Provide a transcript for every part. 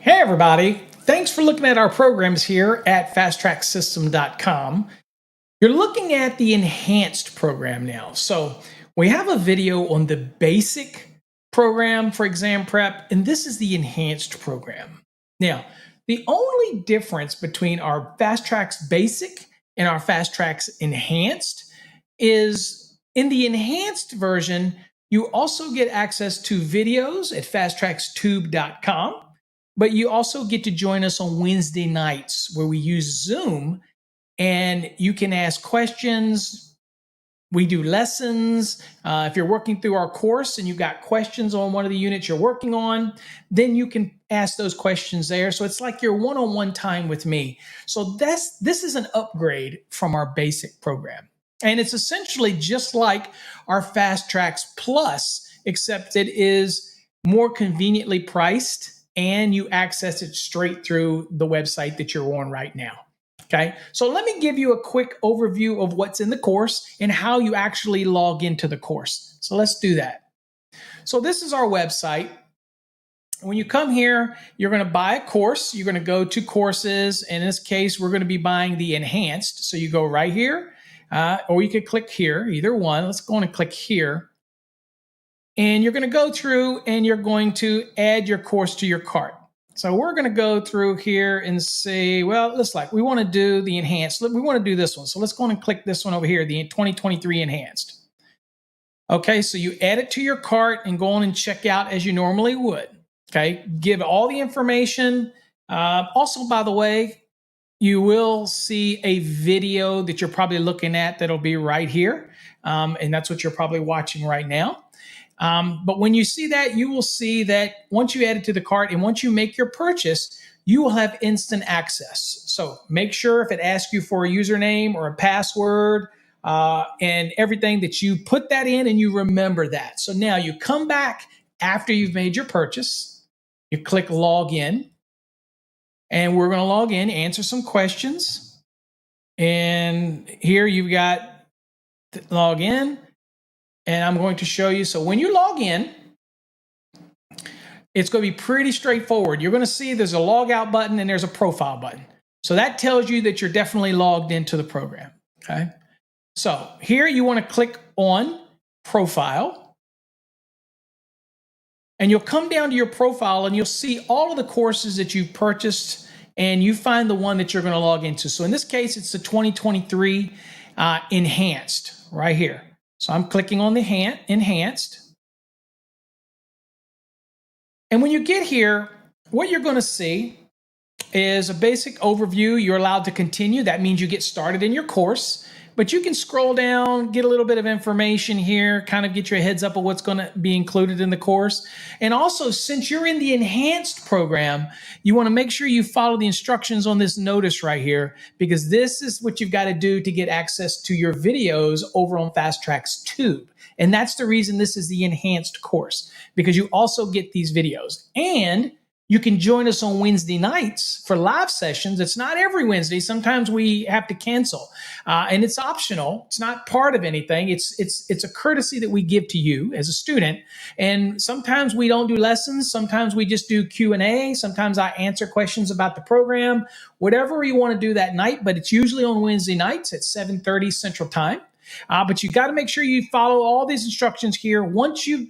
Hey everybody, thanks for looking at our programs here at fasttracksystem.com. You're looking at the enhanced program now. So we have a video on the basic program for exam prep, and this is the enhanced program. Now, the only difference between our Fast Tracks Basic and our Fast Tracks Enhanced is in the enhanced version, you also get access to videos at fasttrackstube.com. But you also get to join us on Wednesday nights where we use Zoom and you can ask questions. We do lessons. If you're working through our course and you've got questions on one of the units you're working on, then you can ask those questions there. So it's like your one-on-one time with me. So this is an upgrade from our basic program. And it's essentially just like our Fast Tracks Plus, except it is more conveniently priced and you access it straight through the website that you're on right now. Okay, so let me give you a quick overview of what's in the course and how you actually log into the course. So let's do that. So this is our website. When you come here, you're going to buy a course. You're going to go to courses. In this case, we're going to be buying the enhanced. So you go right here, or you could click here, either one. Let's go on and click here. And you're going to go through and you're going to add your course to your cart. So we're going to go through here and say, well, we want to do the enhanced. We want to do this one. So let's go on and click this one over here, the 2023 enhanced. Okay, so you add it to your cart and go on and check out as you normally would. Okay, give all the information. Also, by the way, you will see a video that you're probably looking at that'll be right here. And that's what you're probably watching right now. But when you see that, you will see that once you add it to the cart and once you make your purchase, you will have instant access. So make sure if it asks you for a username or a password and everything that you put that in and you remember that. So now you come back after you've made your purchase, you click log in, and we're going to log in, answer some questions. And here you've got log in. And I'm going to show you. So when you log in, it's going to be pretty straightforward. You're going to see there's a log out button and there's a profile button. So that tells you that you're definitely logged into the program. Okay. So here you want to click on profile. And you'll come down to your profile and you'll see all of the courses that you've purchased and you find the one that you're going to log into. So in this case, it's the 2023 enhanced right here. So I'm clicking on the enhanced. And when you get here, what you're going to see is a basic overview. You're allowed to continue. That means you get started in your course. But you can scroll down, get a little bit of information here, kind of get your heads up of what's going to be included in the course. And also, since you're in the enhanced program, you want to make sure you follow the instructions on this notice right here, because this is what you've got to do to get access to your videos over on Fast Tracks Tube. And that's the reason this is the enhanced course, because you also get these videos. And you can join us on Wednesday nights for live sessions. It's not every Wednesday. Sometimes we have to cancel, and it's optional. It's not part of anything. It's a courtesy that we give to you as a student. And sometimes we don't do lessons. Sometimes we just do Q&A. Sometimes I answer questions about the program, whatever you want to do that night. But it's usually on Wednesday nights at 7:30 Central Time. But you got to make sure you follow all these instructions here. Once you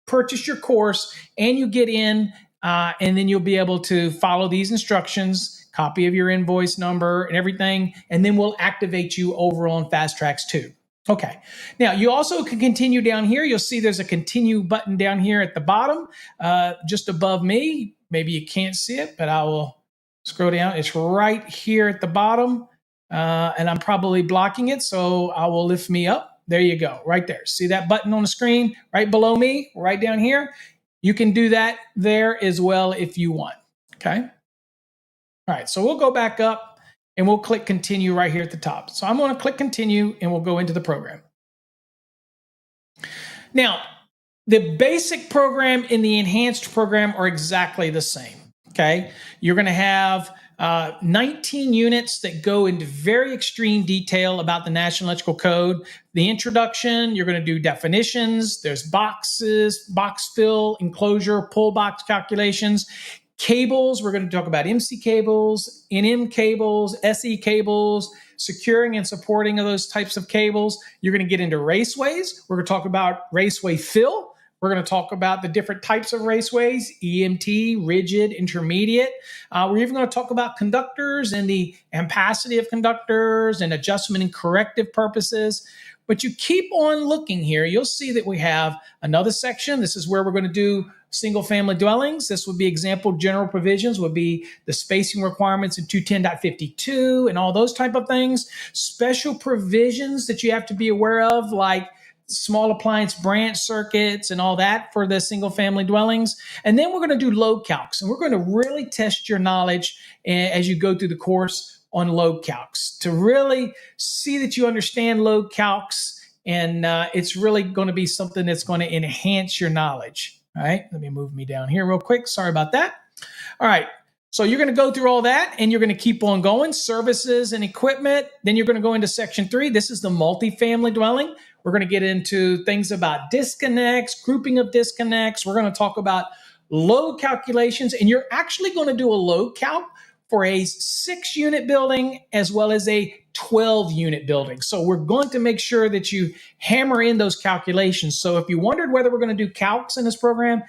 purchase your course and you get in, and then you'll be able to follow these instructions, copy of your invoice number and everything, and then we'll activate you over on Fast Tracks 2. Okay. Now, you also can continue down here. You'll see there's a continue button down here at the bottom, just above me. Maybe you can't see it, but I will scroll down. It's right here at the bottom, and I'm probably blocking it, so I will lift me up. There you go, right there. See that button on the screen right below me, right down here? You can do that there as well if you want, okay? All right, so we'll go back up and we'll click continue right here at the top. So I'm gonna click continue and we'll go into the program. Now, the basic program and the enhanced program are exactly the same, okay? You're gonna have 19 units that go into very extreme detail about the National Electrical Code. The introduction, you're going to do definitions. There's boxes, box fill, enclosure, pull box calculations. Cables, we're going to talk about MC cables, NM cables, SE cables, securing and supporting of those types of cables. You're going to get into raceways. We're going to talk about raceway fill. We're going to talk about the different types of raceways, EMT, rigid, intermediate. We're even going to talk about conductors and the ampacity of conductors and adjustment and corrective purposes. But you keep on looking here, you'll see that we have another section. This is where we're going to do single family dwellings. This would be example general provisions, would be the spacing requirements in 210.52 and all those type of things. Special provisions that you have to be aware of, like small appliance branch circuits and all that for the single family dwellings. And then we're going to do load calcs, and we're going to really test your knowledge as you go through the course on load calcs to really see that you understand load calcs. And it's really going to be something that's going to enhance your knowledge. All right, let me move me down here real quick. Sorry about that. All right, so you're going to go through all that and you're going to keep on going. Services and equipment. Then you're going to go into section 3. This is the multifamily dwelling. We're going to get into things about disconnects, grouping of disconnects. We're going to talk about load calculations, and you're actually going to do a load calc for a 6-unit building as well as a 12-unit building. So we're going to make sure that you hammer in those calculations. So if you wondered whether we're going to do calcs in this program,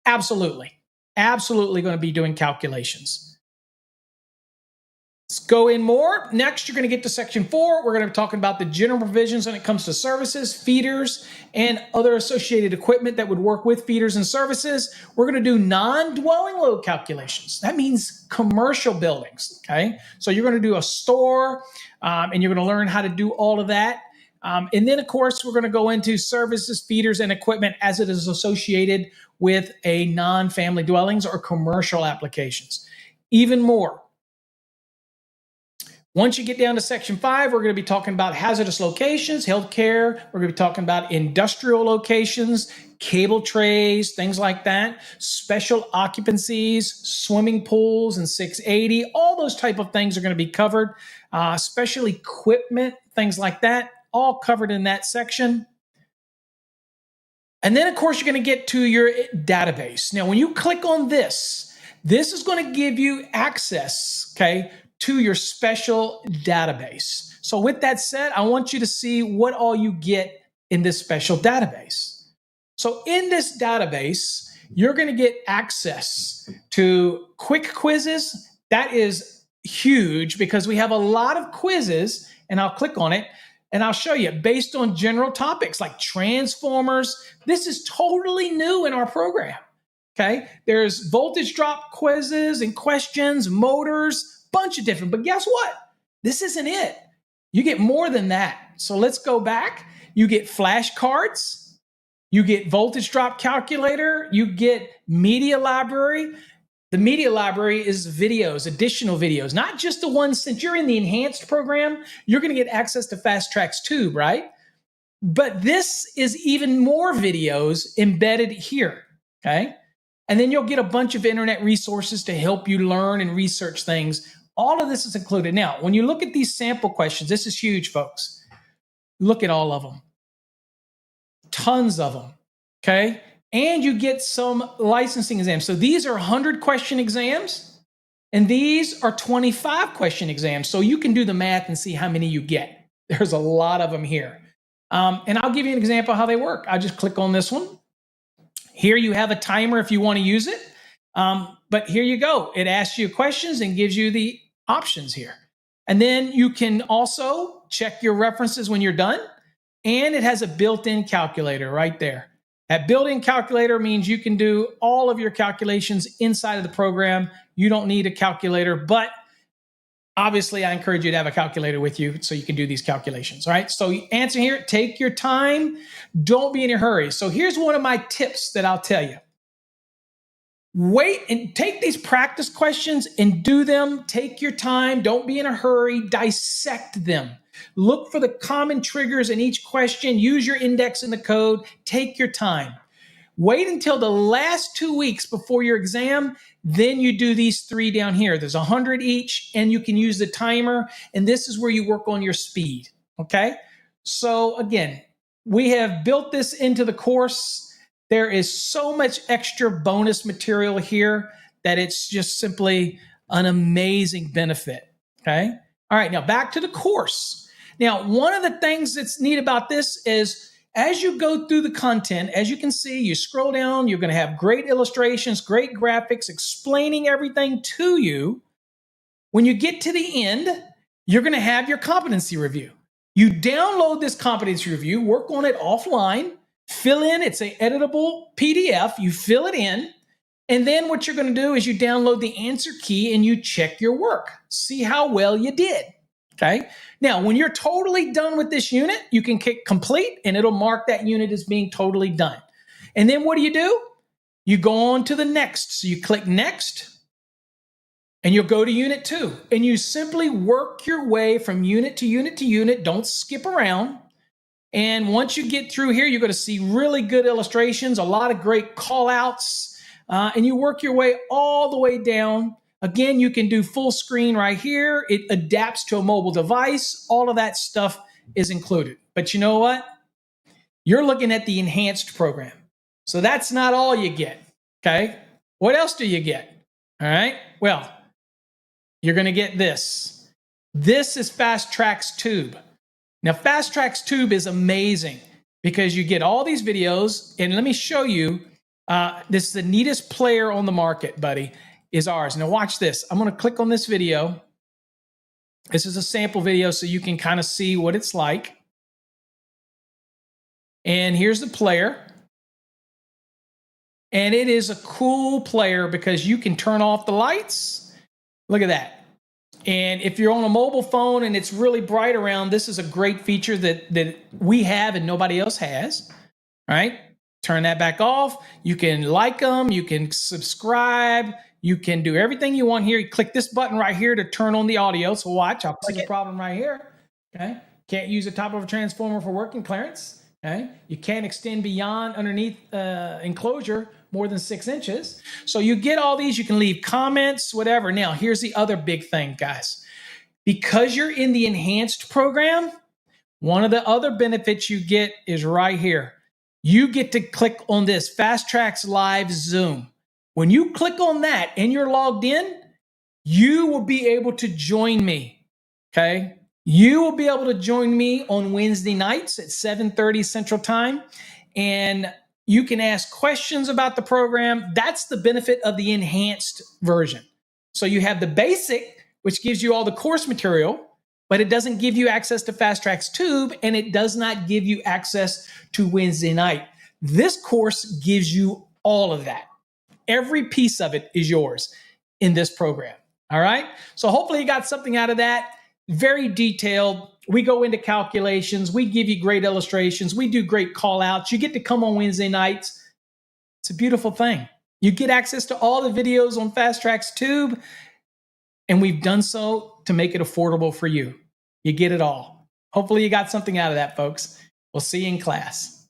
absolutely going to be doing calculations. Let's go in more. Next, you're going to get to section 4. We're going to be talking about the general provisions when it comes to services, feeders, and other associated equipment that would work with feeders and services. We're going to do non-dwelling load calculations. That means commercial buildings, okay? So you're going to do a store, and you're going to learn how to do all of that. And then, of course, we're going to go into services, feeders, and equipment as it is associated with a non-family dwellings or commercial applications. Even more. Once you get down to section 5, we're going to be talking about hazardous locations, healthcare. We're going to be talking about industrial locations, cable trays, things like that, special occupancies, swimming pools and 680. All those type of things are going to be covered. Special equipment, things like that, all covered in that section. And then, of course, you're going to get to your database. Now, when you click on this, this is going to give you access, okay, to your special database. So with that said, I want you to see what all you get in this special database. So in this database, you're going to get access to quick quizzes. That is huge because we have a lot of quizzes, and I'll click on it and I'll show you based on general topics like transformers. This is totally new in our program. Okay, there's voltage drop quizzes and questions, motors, bunch of different, but guess what? This isn't it. You get more than that. So let's go back. You get flashcards, you get voltage drop calculator, you get media library. The media library is videos, additional videos, not just the ones, since you're in the enhanced program, you're going to get access to Fast Trax Tube, right? But this is even more videos embedded here, okay? And then you'll get a bunch of internet resources to help you learn and research things. All of this is included. Now, when you look at these sample questions, this is huge, folks. Look at all of them. Tons of them, okay? And you get some licensing exams. So these are 100-question exams, and these are 25-question exams. So you can do the math and see how many you get. There's a lot of them here. And I'll give you an example of how they work. I'll just click on this one. Here you have a timer if you want to use it. But here you go. It asks you questions and gives you the options here. And then you can also check your references when you're done. And it has a built-in calculator right there. That built-in calculator means you can do all of your calculations inside of the program. You don't need a calculator, but obviously I encourage you to have a calculator with you so you can do these calculations. All right. So answer here, take your time. Don't be in a hurry. So here's one of my tips that I'll tell you. Wait and take these practice questions and do them. Take your time. Don't be in a hurry. Dissect them. Look for the common triggers in each question. Use your index in the code. Take your time. Wait until the last 2 weeks before your exam. Then you do these 3 down here. There's 100 each, and you can use the timer. And this is where you work on your speed. Okay? So again, we have built this into the course. There is so much extra bonus material here that it's just simply an amazing benefit. Okay. All right. Now back to the course. Now, one of the things that's neat about this is as you go through the content, as you can see, you scroll down, you're going to have great illustrations, great graphics explaining everything to you. When you get to the end, you're going to have your competency review. You download this competency review, work on it offline, fill in, it's an editable PDF, you fill it in, and then what you're going to do is you download the answer key and you check your work, see how well you did. Okay. Now, when you're totally done with this unit, you can click complete and it'll mark that unit as being totally done. And then what do? You go on to the next. So you click next and you'll go to unit 2 and you simply work your way from unit to unit to unit. Don't skip around. And once you get through here, you're going to see really good illustrations, a lot of great call outs, and you work your way all the way down. Again, you can do full screen right here. It adapts to a mobile device. All of that stuff is included. But you know what? You're looking at the enhanced program. So that's not all you get. Okay. What else do you get? All right. Well, you're going to get this. This is Trax Tube. Now, Trax Tube is amazing because you get all these videos. And let me show you. This is the neatest player on the market, buddy. Is ours. Now watch this. I'm going to click on this video. This is a sample video so you can kind of see what it's like. And here's the player. And it is a cool player because you can turn off the lights. Look at that. And if you're on a mobile phone and it's really bright around, this is a great feature that we have and nobody else has. All right. Turn that back off. You can like them. You can subscribe. You can do everything you want here. You click this button right here to turn on the audio. So watch, I'll click the problem right here. Okay. Can't use the top of a transformer for working clearance. Okay. You can't extend beyond underneath enclosure more than 6 inches. So you get all these. You can leave comments, whatever. Now, here's the other big thing, guys. Because you're in the enhanced program, one of the other benefits you get is right here. You get to click on this Fast Trax Live Zoom. When you click on that and you're logged in, you will be able to join me, okay? You will be able to join me on Wednesday nights at 7:30 Central Time, and you can ask questions about the program. That's the benefit of the enhanced version. So you have the basic, which gives you all the course material, but it doesn't give you access to Trax Tube, and it does not give you access to Wednesday night. This course gives you all of that. Every piece of it is yours in this program. All right. So hopefully you got something out of that. Very detailed. We go into calculations. We give you great illustrations. We do great call outs. You get to come on Wednesday nights. It's a beautiful thing. You get access to all the videos on Trax Tube. And we've done so to make it affordable for you. You get it all. Hopefully you got something out of that, folks. We'll see you in class.